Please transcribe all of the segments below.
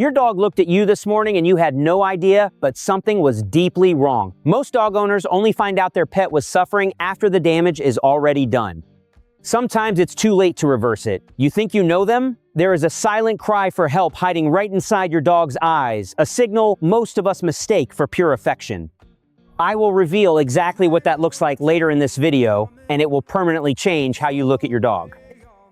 Your dog looked at you this morning and you had no idea, but something was deeply wrong. Most dog owners only find out their pet was suffering after the damage is already done. Sometimes it's too late to reverse it. You think you know them? There is a silent cry for help hiding right inside your dog's eyes, a signal most of us mistake for pure affection. I will reveal exactly what that looks like later in this video, and it will permanently change how you look at your dog.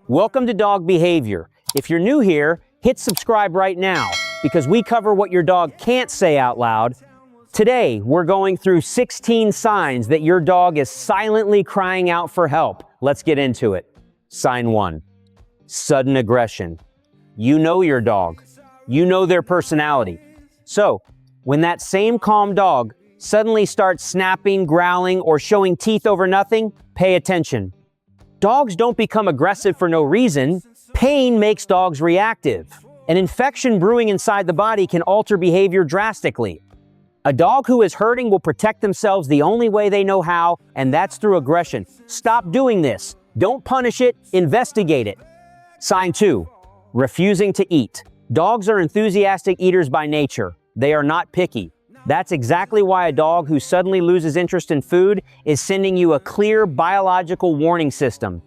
Welcome to Dog Behavior. If you're new here, hit subscribe right now, because we cover what your dog can't say out loud. Today, we're going through 16 signs that your dog is silently crying out for help. Let's get into it. Sign 1. Sudden aggression. You know your dog. You know their personality. So, when that same calm dog suddenly starts snapping, growling, or showing teeth over nothing, pay attention. Dogs don't become aggressive for no reason. Pain makes dogs reactive. An infection brewing inside the body can alter behavior drastically. A dog who is hurting will protect themselves the only way they know how, and that's through aggression. Stop doing this. Don't punish it, investigate it. Sign 2. Refusing to eat. Dogs are enthusiastic eaters by nature. They are not picky. That's exactly why a dog who suddenly loses interest in food is sending you a clear biological warning system.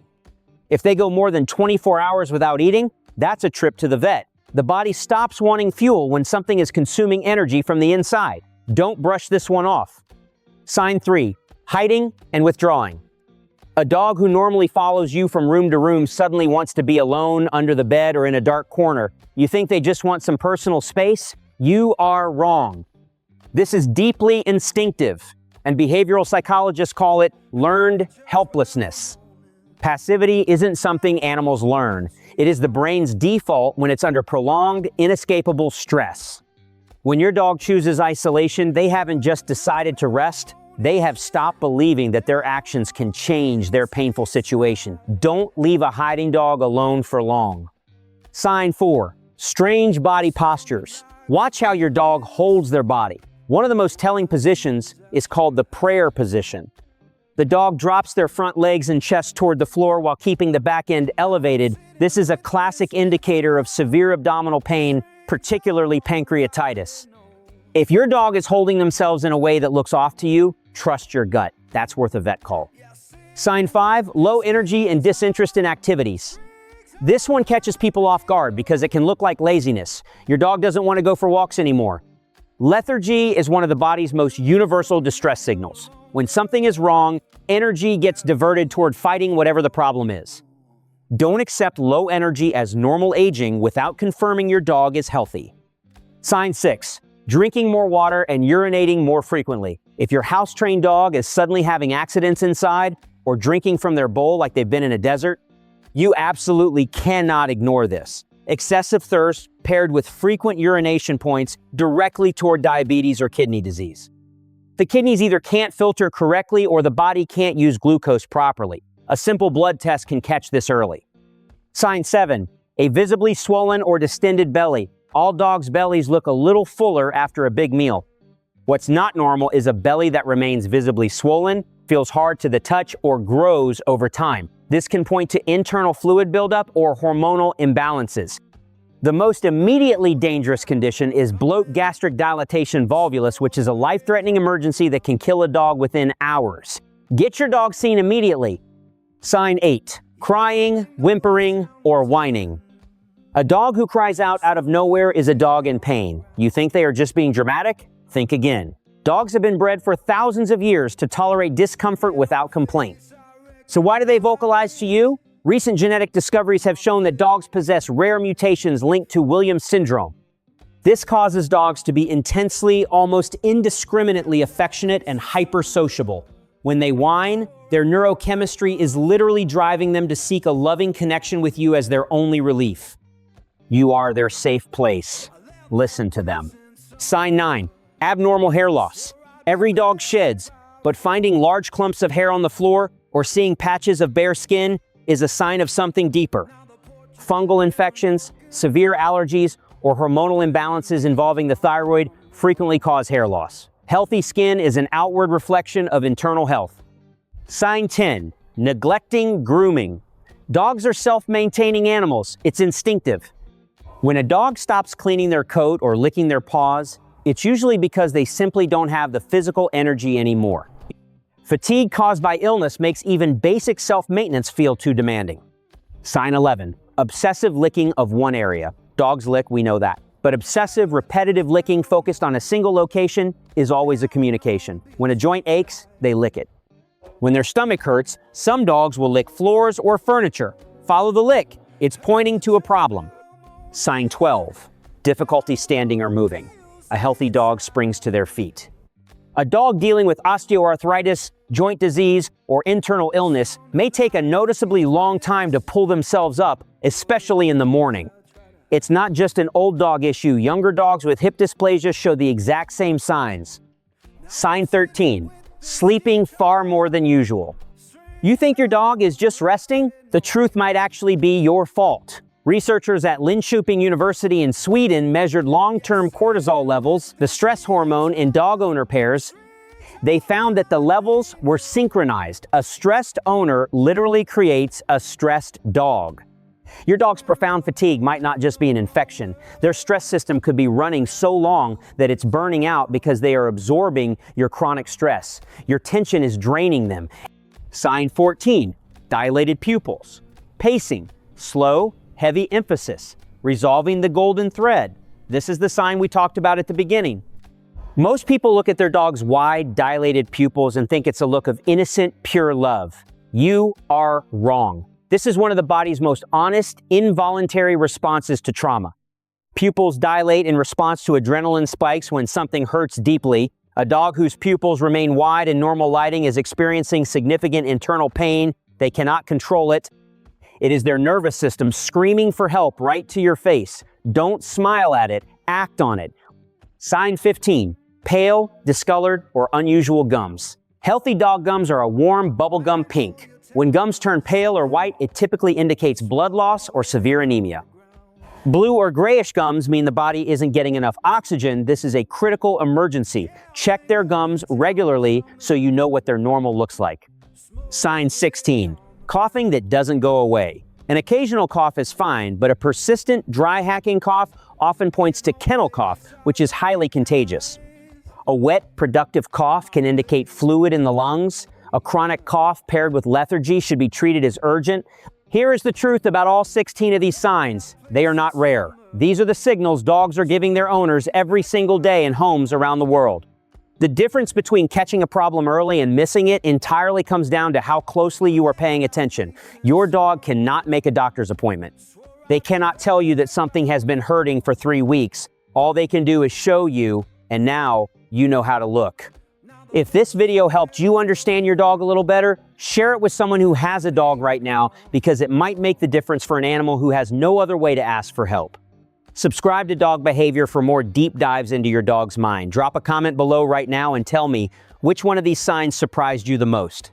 If they go more than 24 hours without eating, that's a trip to the vet. The body stops wanting fuel when something is consuming energy from the inside. Don't brush this one off. Sign 3. Hiding and withdrawing. A dog who normally follows you from room to room suddenly wants to be alone, under the bed, or in a dark corner. You think they just want some personal space? You are wrong. This is deeply instinctive, and behavioral psychologists call it learned helplessness. Passivity isn't something animals learn. It is the brain's default when it's under prolonged, inescapable stress. When your dog chooses isolation, they haven't just decided to rest. They have stopped believing that their actions can change their painful situation. Don't leave a hiding dog alone for long. Sign 4. Strange body postures. Watch how your dog holds their body. One of the most telling positions is called the prayer position. The dog drops their front legs and chest toward the floor while keeping the back end elevated. This is a classic indicator of severe abdominal pain, particularly pancreatitis. If your dog is holding themselves in a way that looks off to you, trust your gut. That's worth a vet call. Sign 5, low energy and disinterest in activities. This one catches people off guard because it can look like laziness. Your dog doesn't want to go for walks anymore. Lethargy is one of the body's most universal distress signals. When something is wrong, energy gets diverted toward fighting whatever the problem is. Don't accept low energy as normal aging without confirming your dog is healthy. Sign 6, drinking more water and urinating more frequently. If your house-trained dog is suddenly having accidents inside or drinking from their bowl like they've been in a desert, you absolutely cannot ignore this. Excessive thirst paired with frequent urination points directly toward diabetes or kidney disease. The kidneys either can't filter correctly or the body can't use glucose properly. A simple blood test can catch this early. Sign 7, a visibly swollen or distended belly. All dogs' bellies look a little fuller after a big meal. What's not normal is a belly that remains visibly swollen, feels hard to the touch, or grows over time. This can point to internal fluid buildup or hormonal imbalances. The most immediately dangerous condition is bloat gastric dilatation volvulus, which is a life-threatening emergency that can kill a dog within hours. Get your dog seen immediately. Sign 8, crying, whimpering, or whining. A dog who cries out of nowhere is a dog in pain. You think they are just being dramatic? Think again. Dogs have been bred for thousands of years to tolerate discomfort without complaint. So why do they vocalize to you? Recent genetic discoveries have shown that dogs possess rare mutations linked to Williams syndrome. This causes dogs to be intensely, almost indiscriminately affectionate and hyper-sociable. When they whine, their neurochemistry is literally driving them to seek a loving connection with you as their only relief. You are their safe place. Listen to them. Sign 9, abnormal hair loss. Every dog sheds, but finding large clumps of hair on the floor or seeing patches of bare skin is a sign of something deeper. Fungal infections, severe allergies, or hormonal imbalances involving the thyroid frequently cause hair loss. Healthy skin is an outward reflection of internal health. Sign 10, neglecting grooming. Dogs are self-maintaining animals. It's instinctive. When a dog stops cleaning their coat or licking their paws, it's usually because they simply don't have the physical energy anymore. Fatigue caused by illness makes even basic self-maintenance feel too demanding. Sign 11, obsessive licking of one area. Dogs lick, we know that. But obsessive, repetitive licking focused on a single location is always a communication. When a joint aches, they lick it. When their stomach hurts, some dogs will lick floors or furniture. Follow the lick. It's pointing to a problem. Sign 12, difficulty standing or moving. A healthy dog springs to their feet. A dog dealing with osteoarthritis, joint disease, or internal illness may take a noticeably long time to pull themselves up, especially in the morning. It's not just an old dog issue. Younger dogs with hip dysplasia show the exact same signs. Sign 13, sleeping far more than usual. You think your dog is just resting? The truth might actually be your fault. Researchers at Linköping University in Sweden measured long-term cortisol levels, the stress hormone, in dog owner pairs. They found that the levels were synchronized. A stressed owner literally creates a stressed dog. Your dog's profound fatigue might not just be an infection. Their stress system could be running so long that it's burning out because they are absorbing your chronic stress. Your tension is draining them. Sign 14, dilated pupils. Pacing, slow, heavy emphasis, resolving the golden thread. This is the sign we talked about at the beginning. Most people look at their dog's wide, dilated pupils and think it's a look of innocent, pure love. You are wrong. This is one of the body's most honest, involuntary responses to trauma. Pupils dilate in response to adrenaline spikes when something hurts deeply. A dog whose pupils remain wide in normal lighting is experiencing significant internal pain. They cannot control it. It is their nervous system screaming for help right to your face. Don't smile at it, act on it. Sign 15, pale, discolored, or unusual gums. Healthy dog gums are a warm bubblegum pink. When gums turn pale or white, it typically indicates blood loss or severe anemia. Blue or grayish gums mean the body isn't getting enough oxygen. This is a critical emergency. Check their gums regularly so you know what their normal looks like. Sign 16. Coughing that doesn't go away. An occasional cough is fine, but a persistent, dry hacking cough often points to kennel cough, which is highly contagious. A wet, productive cough can indicate fluid in the lungs. A chronic cough paired with lethargy should be treated as urgent. Here is the truth about all 16 of these signs. They are not rare. These are the signals dogs are giving their owners every single day in homes around the world. The difference between catching a problem early and missing it entirely comes down to how closely you are paying attention. Your dog cannot make a doctor's appointment. They cannot tell you that something has been hurting for 3 weeks. All they can do is show you, and now you know how to look. If this video helped you understand your dog a little better, share it with someone who has a dog right now, because it might make the difference for an animal who has no other way to ask for help. Subscribe to Dog Behavior for more deep dives into your dog's mind. Drop a comment below right now and tell me which one of these signs surprised you the most.